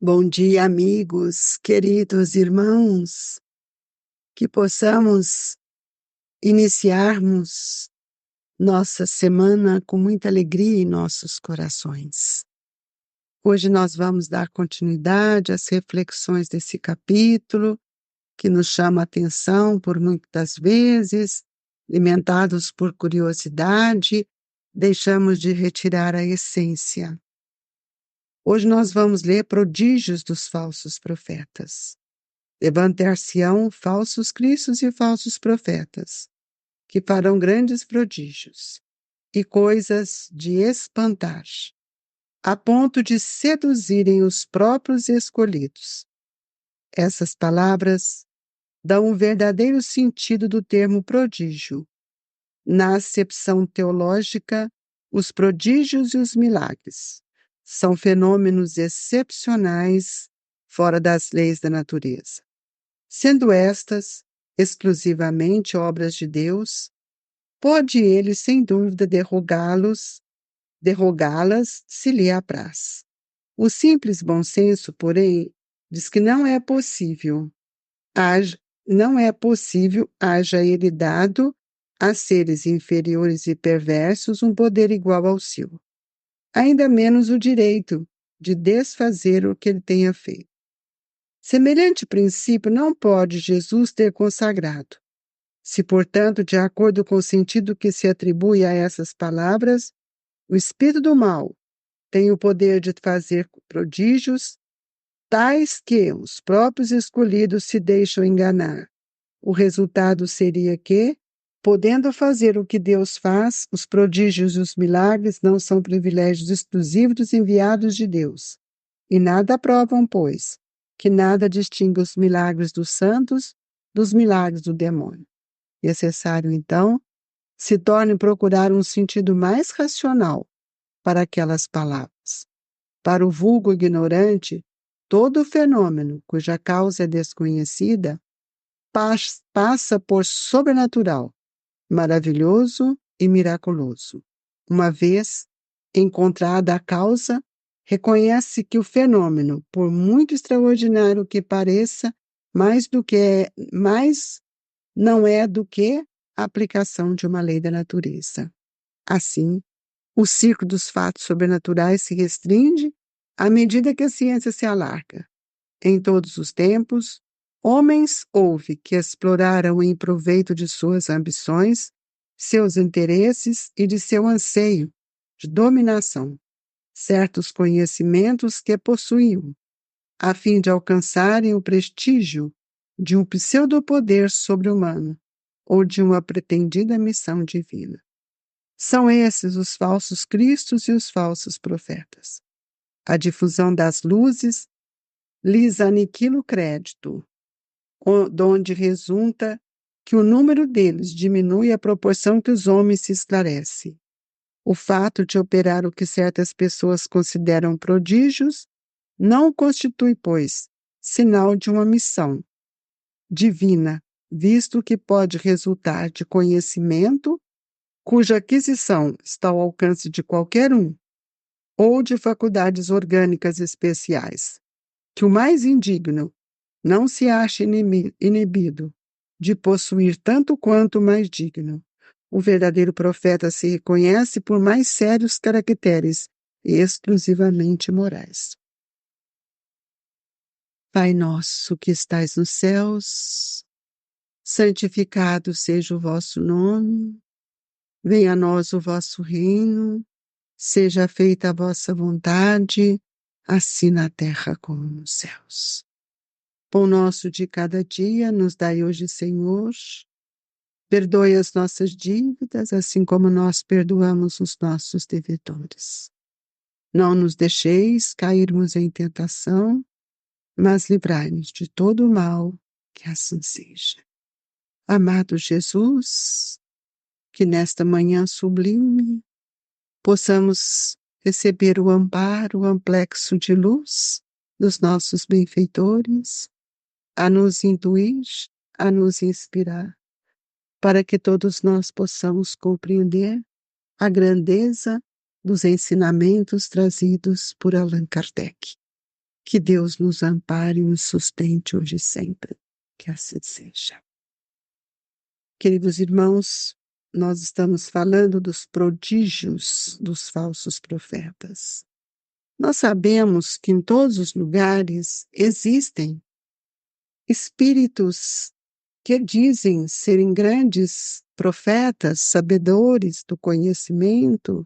Bom dia, amigos, queridos irmãos, que possamos iniciarmos nossa semana com muita alegria em nossos corações. Hoje nós vamos dar continuidade às reflexões desse capítulo, que nos chama a atenção por muitas vezes, alimentados por curiosidade, deixamos de retirar a essência. Hoje nós vamos ler prodígios dos falsos profetas. Levantar-se-ão falsos cristos e falsos profetas, que farão grandes prodígios e coisas de espantar, a ponto de seduzirem os próprios escolhidos. Essas palavras dão um verdadeiro sentido do termo prodígio. Na acepção teológica, os prodígios e os milagres são fenômenos excepcionais fora das leis da natureza. Sendo estas exclusivamente obras de Deus, pode ele, sem dúvida, derrogá-las se lhe apraz. O simples bom senso, porém, diz que não é possível haja ele dado a seres inferiores e perversos um poder igual ao seu, ainda menos o direito de desfazer o que ele tenha feito. Semelhante princípio não pode Jesus ter consagrado. Se, portanto, de acordo com o sentido que se atribui a essas palavras, o espírito do mal tem o poder de fazer prodígios, tais que os próprios escolhidos se deixam enganar. O resultado seria que, podendo fazer o que Deus faz, os prodígios e os milagres não são privilégios exclusivos dos enviados de Deus. E nada provam, pois, que nada distingue os milagres dos santos dos milagres do demônio. Necessário, então, se torne procurar um sentido mais racional para aquelas palavras. Para o vulgo ignorante, todo fenômeno cuja causa é desconhecida passa por sobrenatural, maravilhoso e miraculoso. Uma vez encontrada a causa, reconhece que o fenômeno, por muito extraordinário que pareça, mais não é do que a aplicação de uma lei da natureza. Assim, o ciclo dos fatos sobrenaturais se restringe à medida que a ciência se alarga. Em todos os tempos, homens houve que exploraram em proveito de suas ambições, seus interesses e de seu anseio de dominação certos conhecimentos que possuíam, a fim de alcançarem o prestígio de um pseudopoder sobre-humano ou de uma pretendida missão divina. São esses os falsos cristos e os falsos profetas. A difusão das luzes lhes aniquila o crédito, donde resulta que o número deles diminui à proporção que os homens se esclarecem. O fato de operar o que certas pessoas consideram prodígios não constitui, pois, sinal de uma missão divina, visto que pode resultar de conhecimento cuja aquisição está ao alcance de qualquer um, ou de faculdades orgânicas especiais, que o mais indigno não se acha inibido de possuir tanto quanto o mais digno. O verdadeiro profeta se reconhece por mais sérios caracteres e exclusivamente morais. Pai nosso que estais nos céus, santificado seja o vosso nome, venha a nós o vosso reino, seja feita a vossa vontade, assim na terra como nos céus. Pão nosso de cada dia nos dai hoje, Senhor. Perdoe as nossas dívidas, assim como nós perdoamos os nossos devedores. Não nos deixeis cairmos em tentação, mas livrai-nos de todo o mal, que assim seja. Amado Jesus, que nesta manhã sublime possamos receber o amparo, o amplexo de luz dos nossos benfeitores, a nos intuir, a nos inspirar, para que todos nós possamos compreender a grandeza dos ensinamentos trazidos por Allan Kardec. Que Deus nos ampare e nos sustente hoje e sempre. Que assim seja. Queridos irmãos, nós estamos falando dos prodígios dos falsos profetas. Nós sabemos que em todos os lugares existem espíritos que dizem serem grandes profetas, sabedores do conhecimento,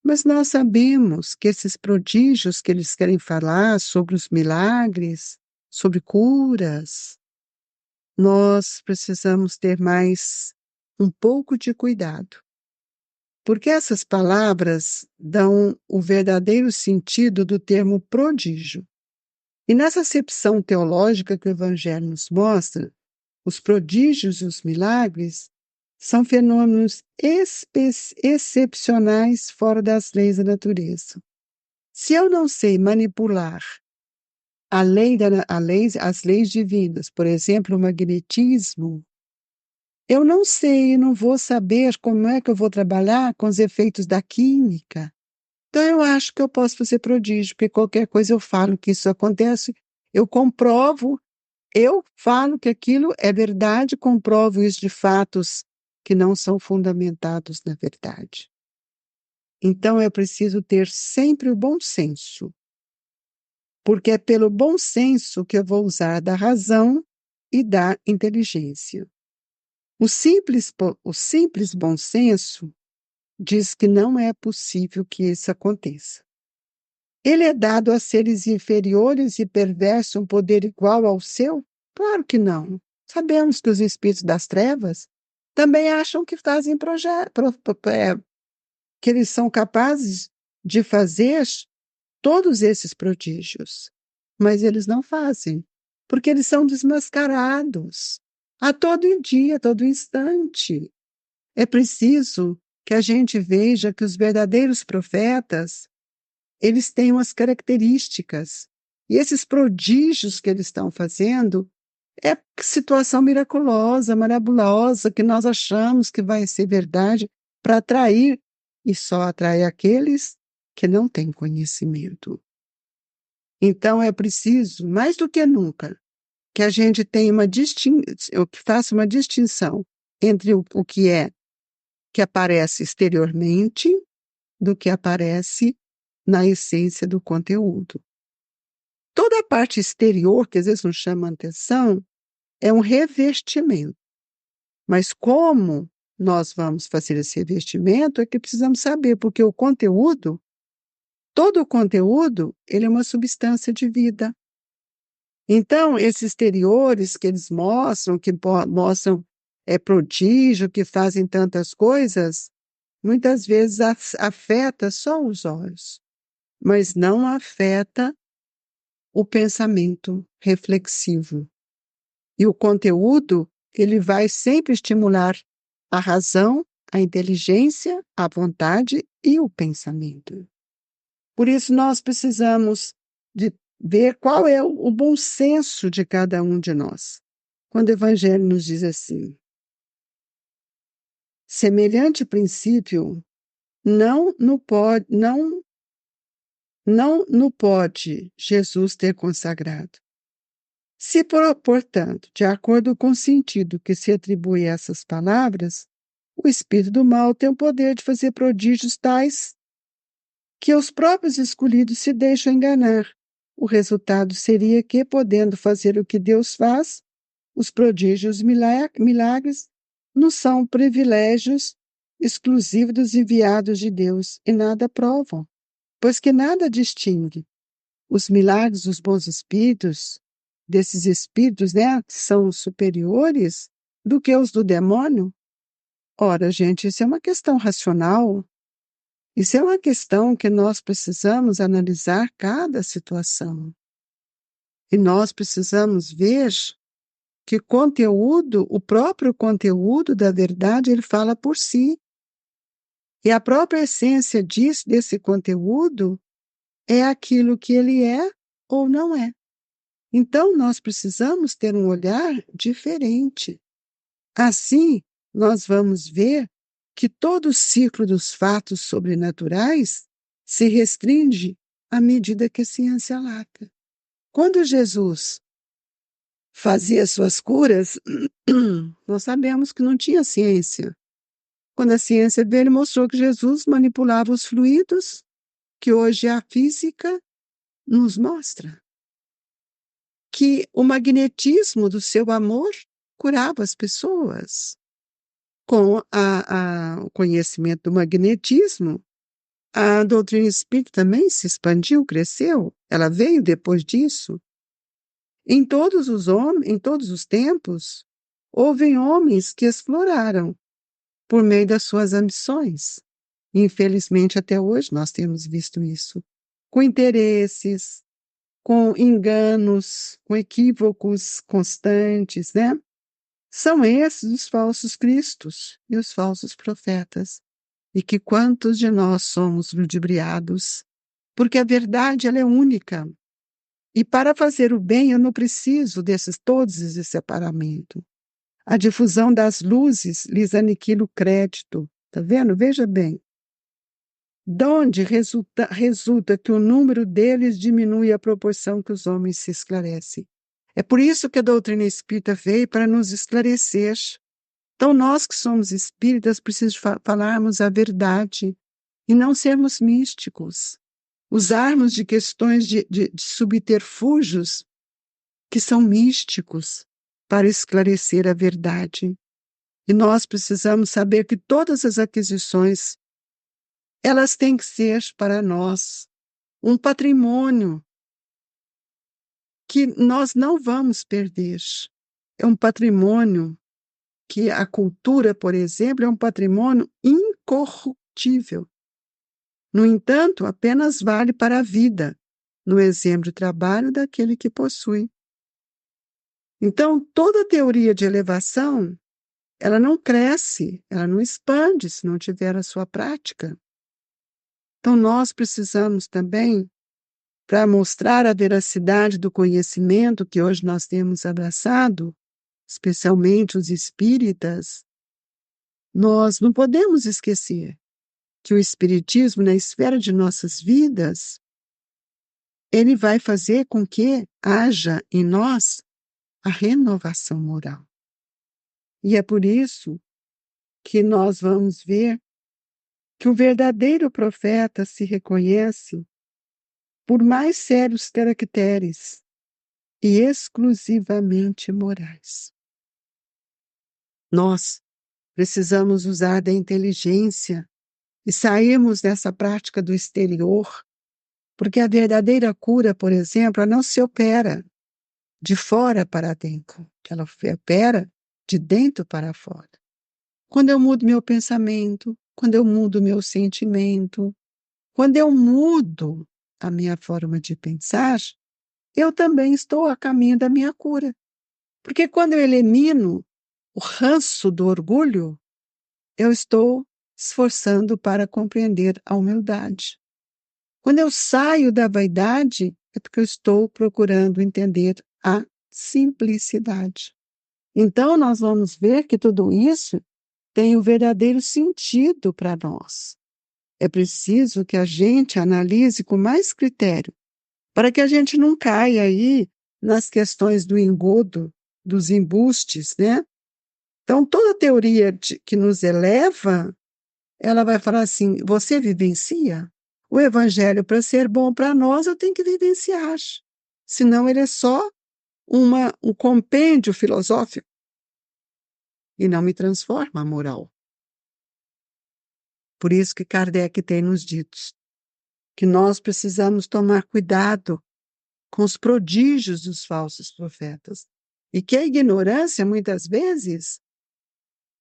mas nós sabemos que esses prodígios que eles querem falar sobre os milagres, sobre curas, nós precisamos ter mais um pouco de cuidado. Porque essas palavras dão o verdadeiro sentido do termo prodígio. E nessa acepção teológica que o Evangelho nos mostra, os prodígios e os milagres são fenômenos excepcionais fora das leis da natureza. Se eu não sei manipular as leis divinas, por exemplo, o magnetismo, eu não sei, não vou saber como é que eu vou trabalhar com os efeitos da química. Então, eu acho que eu posso fazer prodígio, porque qualquer coisa eu falo que isso acontece, eu comprovo, eu falo que aquilo é verdade, comprovo isso de fatos que não são fundamentados na verdade. Então, é preciso ter sempre o bom senso, porque é pelo bom senso que eu vou usar da razão e da inteligência. O simples bom senso diz que não é possível que isso aconteça. Ele é dado a seres inferiores e perversos um poder igual ao seu? Claro que não. Sabemos que os espíritos das trevas também acham que fazem que eles são capazes de fazer todos esses prodígios, mas eles não fazem, porque eles são desmascarados a todo dia, a todo instante. É preciso que a gente veja que os verdadeiros profetas, eles têm umas características, e esses prodígios que eles estão fazendo é situação miraculosa, maravilhosa, que nós achamos que vai ser verdade para atrair, e só atrai aqueles que não têm conhecimento. Então é preciso, mais do que nunca, que a gente tenha que faça uma distinção entre o que aparece exteriormente do que aparece na essência do conteúdo. Toda a parte exterior, que às vezes nos chama a atenção, é um revestimento. Mas como nós vamos fazer esse revestimento é que precisamos saber, porque o conteúdo, todo o conteúdo, ele é uma substância de vida. Então, esses exteriores que eles mostram, mostram prodígio, que fazem tantas coisas, muitas vezes afeta só os olhos, mas não afeta o pensamento reflexivo. E o conteúdo, ele vai sempre estimular a razão, a inteligência, a vontade e o pensamento. Por isso, nós precisamos de ver qual é o bom senso de cada um de nós. Quando o Evangelho nos diz assim: semelhante princípio não no pode Jesus ter consagrado. Se, portanto, de acordo com o sentido que se atribui a essas palavras, o espírito do mal tem o poder de fazer prodígios tais que os próprios escolhidos se deixam enganar. O resultado seria que, podendo fazer o que Deus faz, os prodígios e milagres não são privilégios exclusivos dos enviados de Deus e nada provam, pois que nada distingue os milagres dos bons espíritos, desses espíritos, né, que são superiores, do que os do demônio. Ora, gente, isso é uma questão racional. Isso é uma questão que nós precisamos analisar cada situação. E nós precisamos ver que o próprio conteúdo da verdade, ele fala por si. E a própria essência desse conteúdo é aquilo que ele é ou não é. Então, nós precisamos ter um olhar diferente. Assim, nós vamos ver que todo o ciclo dos fatos sobrenaturais se restringe à medida que a ciência alarga. Quando Jesus fazia suas curas, nós sabemos que não tinha ciência. Quando a ciência veio, ele mostrou que Jesus manipulava os fluidos, que hoje a física nos mostra. Que o magnetismo do seu amor curava as pessoas. Com o conhecimento do magnetismo, a doutrina espírita também se expandiu, cresceu. Ela veio depois disso. Em todos os tempos, houve homens que exploraram por meio das suas ambições. Infelizmente, até hoje, nós temos visto isso. Com interesses, com enganos, com equívocos constantes, né? São esses os falsos cristos e os falsos profetas. E que quantos de nós somos ludibriados, porque a verdade ela é única. E para fazer o bem eu não preciso todos esse separamento. A difusão das luzes lhes aniquila o crédito. Está vendo? Veja bem. De onde resulta que o número deles diminui à proporção que os homens se esclarecem. É por isso que a doutrina espírita veio para nos esclarecer. Então, nós que somos espíritas, precisamos falarmos a verdade e não sermos místicos. Usarmos de questões de subterfúgios que são místicos para esclarecer a verdade. E nós precisamos saber que todas as aquisições, elas têm que ser para nós um patrimônio que nós não vamos perder. É um patrimônio que a cultura, por exemplo, é um patrimônio incorruptível. No entanto, apenas vale para a vida, no exemplo de trabalho daquele que possui. Então, toda teoria de elevação, ela não cresce, ela não expande se não tiver a sua prática. Então, nós precisamos também, para mostrar a veracidade do conhecimento que hoje nós temos abraçado, especialmente os espíritas, nós não podemos esquecer que o espiritismo, na esfera de nossas vidas, ele vai fazer com que haja em nós a renovação moral. E é por isso que nós vamos ver que o verdadeiro profeta se reconhece por mais sérios caracteres e exclusivamente morais. Nós precisamos usar da inteligência e sairmos dessa prática do exterior, porque a verdadeira cura, por exemplo, ela não se opera de fora para dentro, ela opera de dentro para fora. Quando eu mudo meu pensamento, quando eu mudo meu sentimento, quando eu mudo a minha forma de pensar, eu também estou a caminho da minha cura. Porque quando eu elimino o ranço do orgulho, eu estou esforçando para compreender a humildade. Quando eu saio da vaidade, é porque eu estou procurando entender a simplicidade. Então, nós vamos ver que tudo isso tem o verdadeiro sentido para nós. É preciso que a gente analise com mais critério, para que a gente não caia aí nas questões do engodo, dos embustes, né? Então, toda teoria que nos eleva, ela vai falar assim, você vivencia? O evangelho, para ser bom para nós, eu tenho que vivenciar. Senão ele é só um compêndio filosófico e não me transforma a moral. Por isso que Kardec tem nos dito que nós precisamos tomar cuidado com os prodígios dos falsos profetas e que a ignorância, muitas vezes,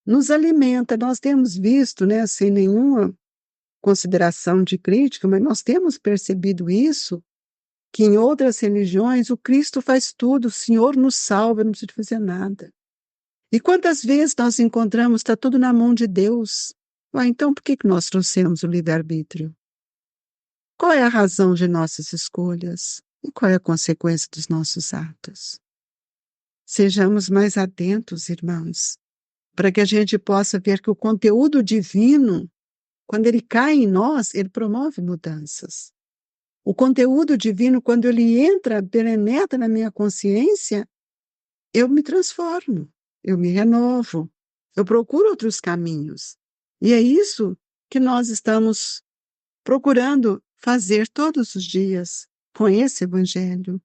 nos alimenta. Nós temos visto, né, sem nenhuma consideração de crítica, mas nós temos percebido isso, que em outras religiões o Cristo faz tudo, o Senhor nos salva, não precisa fazer nada. E quantas vezes nós encontramos, está tudo na mão de Deus. Então por que nós trouxemos o livre-arbítrio? Qual é a razão de nossas escolhas? E qual é a consequência dos nossos atos? Sejamos mais atentos, irmãos, para que a gente possa ver que o conteúdo divino, quando ele cai em nós, ele promove mudanças. O conteúdo divino, quando ele entra, penetra na minha consciência, eu me transformo, eu me renovo, eu procuro outros caminhos. E é isso que nós estamos procurando fazer todos os dias com esse evangelho.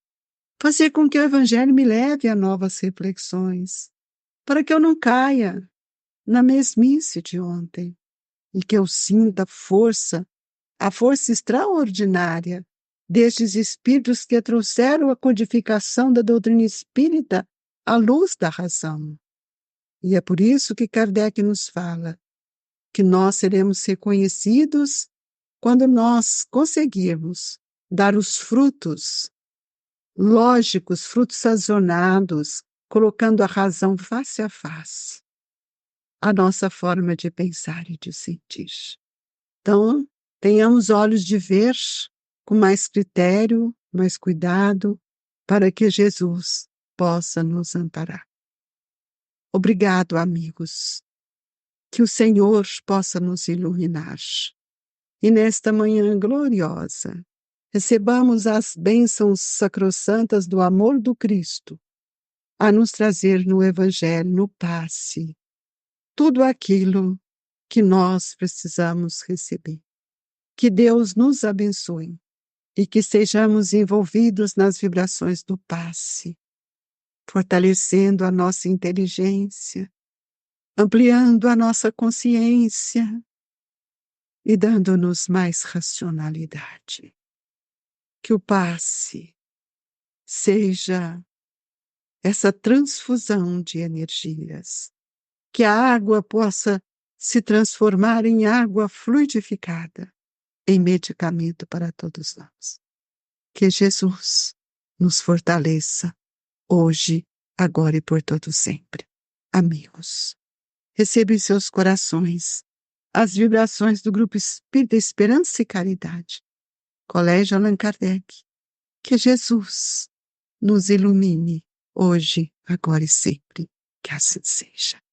Fazer com que o evangelho me leve a novas reflexões, para que eu não caia na mesmice de ontem e que eu sinta a força extraordinária destes espíritos que trouxeram a codificação da doutrina espírita à luz da razão. E é por isso que Kardec nos fala que nós seremos reconhecidos quando nós conseguirmos dar os frutos lógicos, frutos sazonado, colocando a razão face a face, a nossa forma de pensar e de sentir. Então, tenhamos olhos de ver com mais critério, mais cuidado, para que Jesus possa nos amparar. Obrigado, amigos. Que o Senhor possa nos iluminar. E nesta manhã gloriosa, recebamos as bênçãos sacrossantas do amor do Cristo, a nos trazer no Evangelho, no passe, tudo aquilo que nós precisamos receber. Que Deus nos abençoe e que sejamos envolvidos nas vibrações do passe, fortalecendo a nossa inteligência, ampliando a nossa consciência e dando-nos mais racionalidade. Que o passe seja essa transfusão de energias, que a água possa se transformar em água fluidificada, em medicamento para todos nós. Que Jesus nos fortaleça, hoje, agora e por todo sempre. Amigos, receba em seus corações as vibrações do Grupo Espírita Esperança e Caridade, Colégio Allan Kardec. Que Jesus nos ilumine, hoje, agora e sempre. Que assim seja.